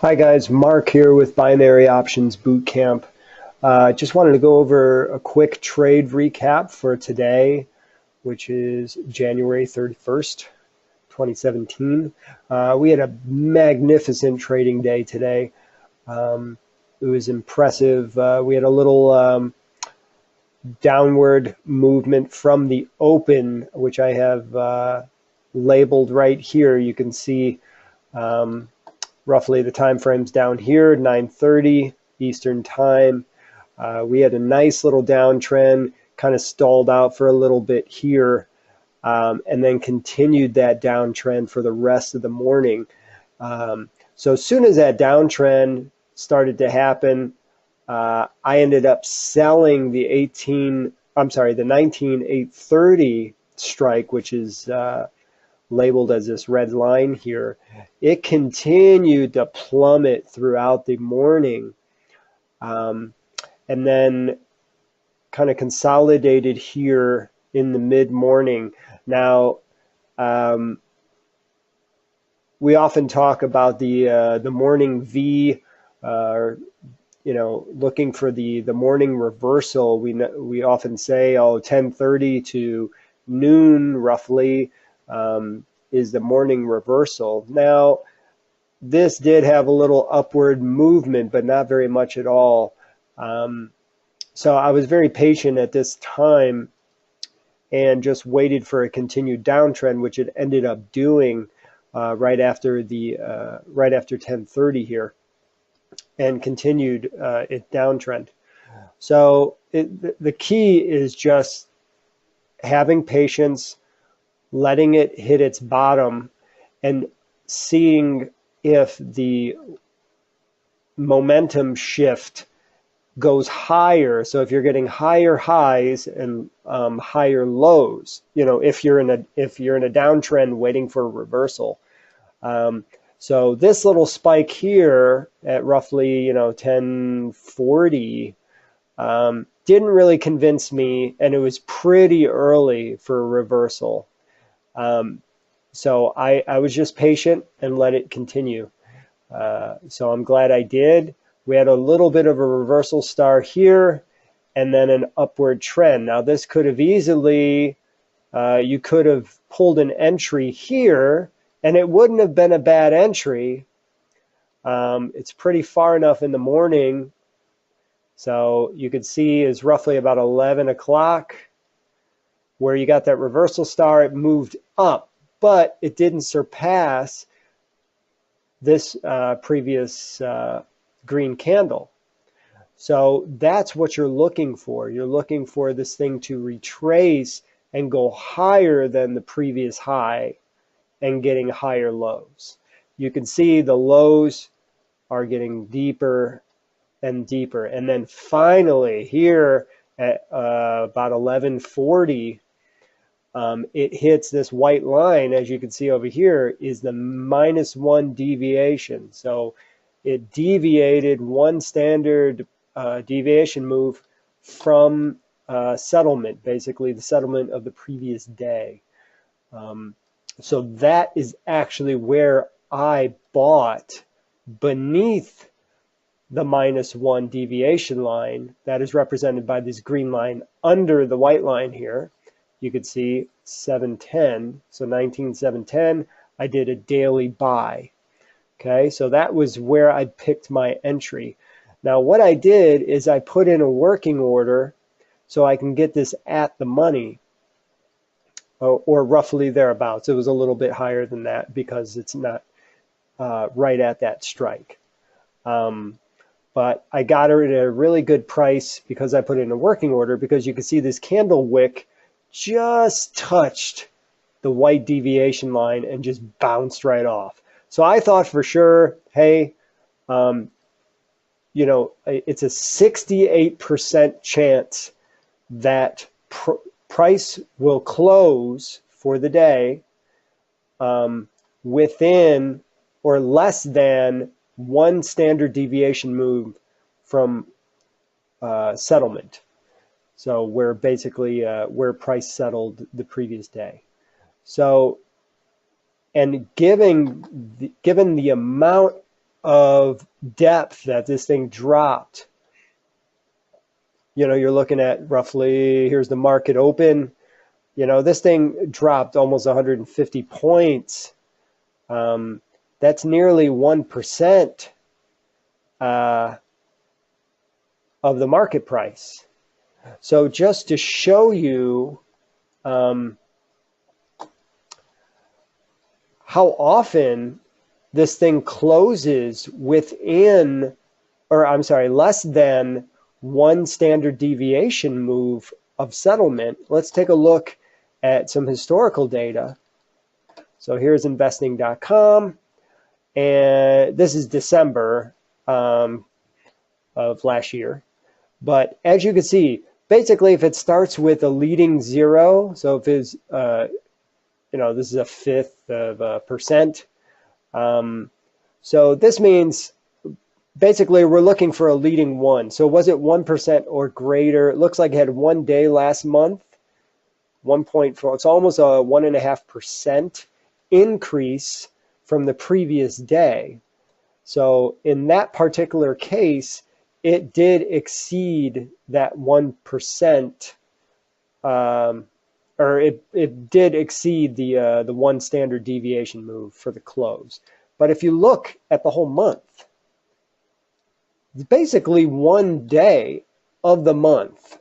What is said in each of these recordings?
Hi guys, Mark here with Binary Options Bootcamp. Just wanted to go over a quick trade recap for today, which is January 31st, 2017. We had a magnificent trading day today. It was impressive. We had a little downward movement from the open, which I have labeled right here. You can see roughly the time frames down here, 9:30 Eastern time. We had a nice little downtrend, kind of stalled out for a little bit here, and then continued that downtrend for the rest of the morning. So as soon as that downtrend started to happen, I ended up selling the 19,830 strike, which is labeled as this red line here. It continued to plummet throughout the morning, and then kind of consolidated here in the mid-morning. Now, we often talk about the morning V, looking for the morning reversal. We often say, 10:30 to noon roughly is the morning reversal. Now, this did have a little upward movement, but not very much at all. So I was very patient at this time and just waited for a continued downtrend, which it ended up doing right after 10:30 here, and continued its downtrend. So the key is just having patience, letting it hit its bottom, and seeing if the momentum shift goes higher. So if you're getting higher highs and higher lows, if you're in a downtrend waiting for a reversal. So this little spike here at roughly 10:40 didn't really convince me, and it was pretty early for a reversal. So I was just patient and let it continue. So I'm glad I did. We had a little bit of a reversal star here and then an upward trend. Now this could have easily, you could have pulled an entry here and it wouldn't have been a bad entry. It's pretty far enough in the morning. So you could see is roughly about 11 o'clock where you got that reversal star. It moved up, but it didn't surpass this previous green candle. So that's what you're looking for. You're looking for this thing to retrace and go higher than the previous high and getting higher lows. You can see the lows are getting deeper and deeper. And then finally here at about 11:40, it hits this white line, as you can see over here, is the -1 deviation. So it deviated one standard deviation move from settlement, basically the settlement of the previous day. So that is actually where I bought beneath the -1 deviation line that is represented by this green line under the white line here. You could see 710, so 19,710, I did a daily buy. Okay, so that was where I picked my entry. Now what I did is I put in a working order so I can get this at the money, or roughly thereabouts. It was a little bit higher than that because it's not right at that strike. But I got it at a really good price because I put in a working order, because you can see this candle wick just touched the white deviation line and just bounced right off. So I thought for sure, hey, it's a 68% chance that price will close for the day within or less than one standard deviation move from settlement. So where basically where price settled the previous day. So, and given the amount of depth that this thing dropped. You know, you're looking at roughly, here's the market open. You know, this thing dropped almost 150 points. That's nearly 1% of the market price. So just to show you how often this thing closes within, or I'm sorry, less than one standard deviation move of settlement, let's take a look at some historical data. So here's investing.com, and this is December of last year. But as you can see, basically if it starts with a leading zero, so if it's, you know, this is a fifth of a percent. So this means basically we're looking for a leading one. So was it 1% or greater? It looks like it had 1 day last month, 1.4. It's almost a 1.5% increase from the previous day. So in that particular case, it did exceed that 1%, or it did exceed the one standard deviation move for the close. But if you look at the whole month, it's basically 1 day of the month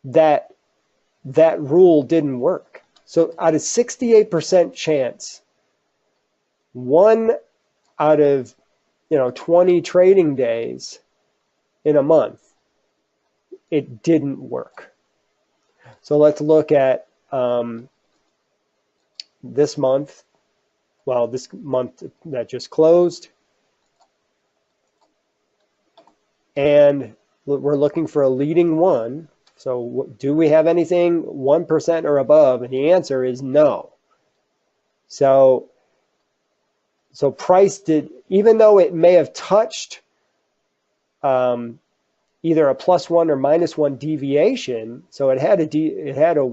that rule didn't work. So out of 68% chance, 1 out of 20 trading days in a month, it didn't work. So let's look at this month. Well, this month that just closed. And we're looking for a leading one. So do we have anything 1% or above? And the answer is no. So price did, even though it may have touched either a +1 or -1 deviation, so it had a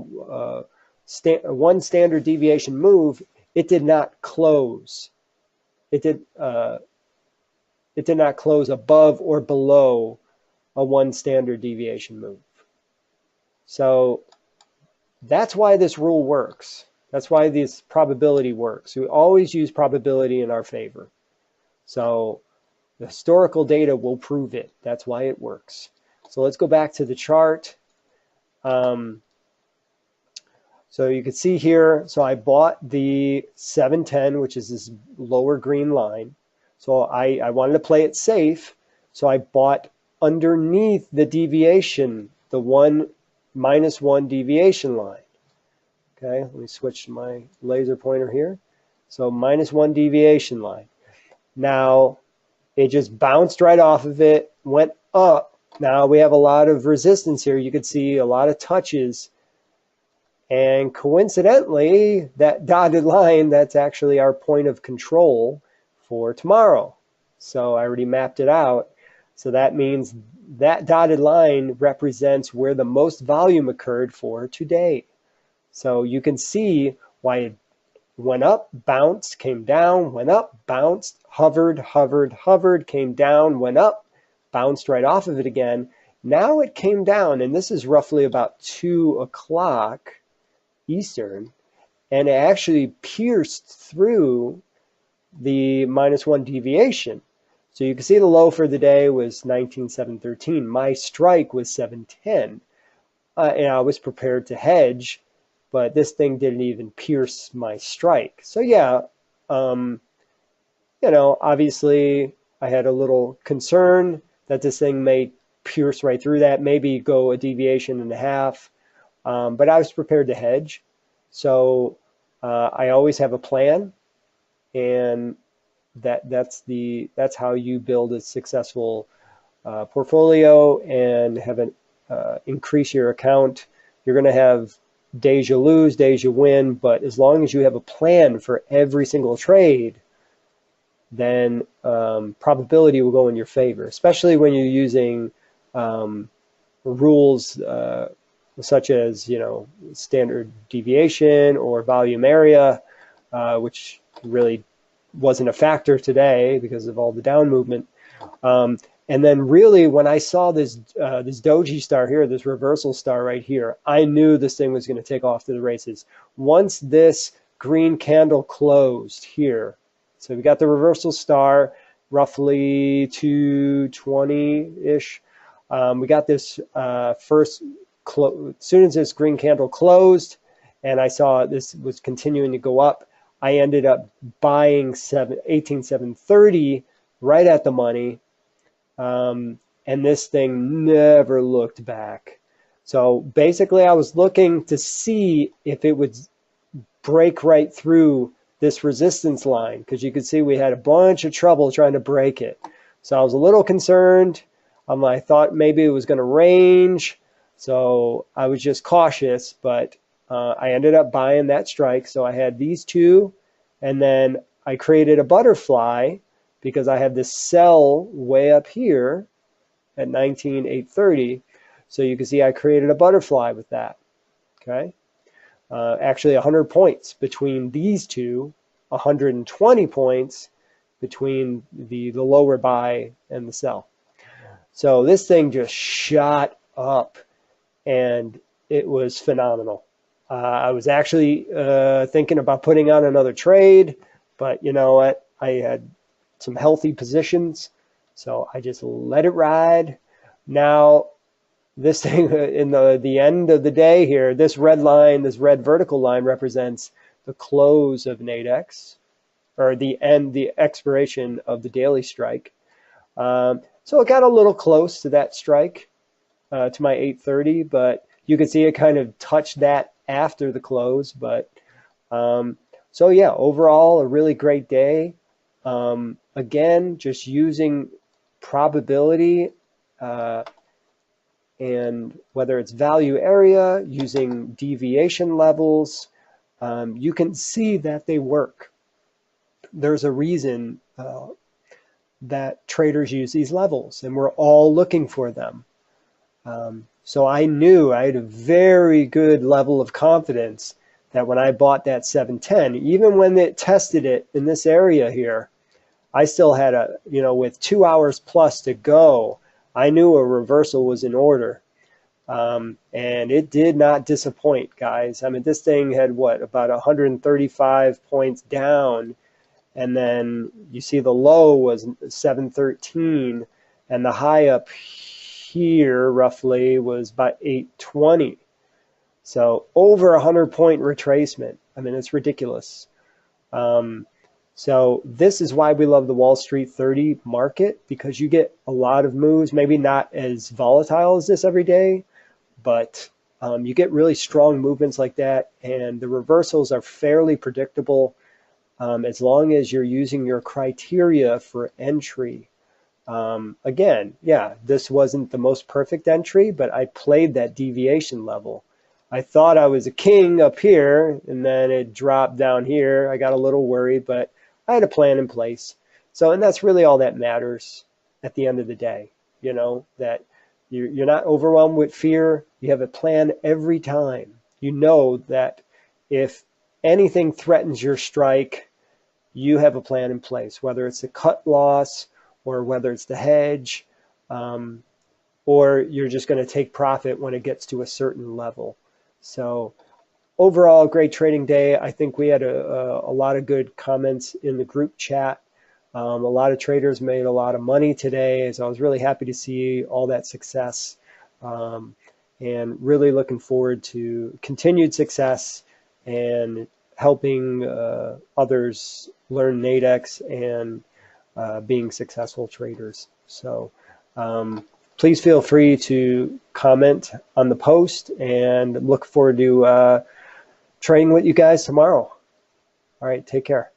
one standard deviation move, it did not close. It did not close above or below a 1 standard deviation move. So that's why this rule works. That's why this probability works. We always use probability in our favor. So the historical data will prove it. That's why it works. So let's go back to the chart. So you can see here, so I bought the 710, which is this lower green line. So I wanted to play it safe. So I bought underneath the deviation, the -1 deviation line. Okay, let me switch to my laser pointer here. So -1 deviation line. Now, it just bounced right off of it, went up. Now we have a lot of resistance here. You can see a lot of touches. And coincidentally, that dotted line, that's actually our point of control for tomorrow. So I already mapped it out. So that means that dotted line represents where the most volume occurred for today. So you can see why it went up, bounced, came down, went up, bounced, hovered, hovered, hovered, came down, went up, bounced right off of it again. Now it came down, and this is roughly about 2 o'clock Eastern, and it actually pierced through the -1 deviation. So you can see the low for the day was 19,713. My strike was 710, and I was prepared to hedge, but this thing didn't even pierce my strike. So yeah, obviously I had a little concern that this thing may pierce right through that, maybe go a deviation and a half. But I was prepared to hedge. So I always have a plan, and that's how you build a successful portfolio and have an increase your account. You're going to have days you lose, days you win, but as long as you have a plan for every single trade, then probability will go in your favor, especially when you're using rules such as standard deviation or volume area, which really wasn't a factor today because of all the down movement. And then really when I saw this this doji star here, this reversal star right here, I knew this thing was going to take off to the races. Once this green candle closed here, so we got the reversal star roughly 220-ish. We got this first, as soon as this green candle closed and I saw this was continuing to go up, I ended up buying 18,730 right at the money. And this thing never looked back. So basically I was looking to see if it would break right through this resistance line, because you could see we had a bunch of trouble trying to break it. So I was a little concerned. I thought maybe it was going to range, so I was just cautious, but I ended up buying that strike. So I had these two, and then I created a butterfly because I have this sell way up here at 19,830. So you can see I created a butterfly with that. Okay, actually 100 points between these two, 120 points between the lower buy and the sell. So this thing just shot up, and it was phenomenal. I was actually thinking about putting on another trade, but you know what? I had some healthy positions, so I just let it ride. Now, this thing in the end of the day here, this red line, this red vertical line represents the close of Nadex, or the expiration of the daily strike. So it got a little close to that strike, to my 830, but you can see it kind of touched that after the close. But so yeah, overall a really great day. Again, just using probability and whether it's value area, using deviation levels, you can see that they work. There's a reason that traders use these levels, and we're all looking for them. So I knew I had a very good level of confidence that when I bought that 710, even when it tested it in this area here, I still had with 2 hours plus to go, I knew a reversal was in order. And it did not disappoint, guys. I mean, this thing had about 135 points down. And then you see the low was 713, and the high up here roughly was about 820. So over 100-point retracement. I mean, it's ridiculous. So this is why we love the Wall Street 30 market, because you get a lot of moves, maybe not as volatile as this every day, but you get really strong movements like that, and the reversals are fairly predictable. As long as you're using your criteria for entry. Again, yeah, this wasn't the most perfect entry, but I played that deviation level. I thought I was a king up here, and then it dropped down here. I got a little worried, but I had a plan in place. So, and that's really all that matters at the end of the day, that you're not overwhelmed with fear. You have a plan every time. You know that if anything threatens your strike, you have a plan in place, whether it's a cut loss or whether it's the hedge, or you're just going to take profit when it gets to a certain level. So overall, great trading day. I think we had a lot of good comments in the group chat. A lot of traders made a lot of money today, so I was really happy to see all that success, and really looking forward to continued success and helping others learn Nadex and being successful traders. So please feel free to comment on the post, and look forward to trading with you guys tomorrow. All right, take care.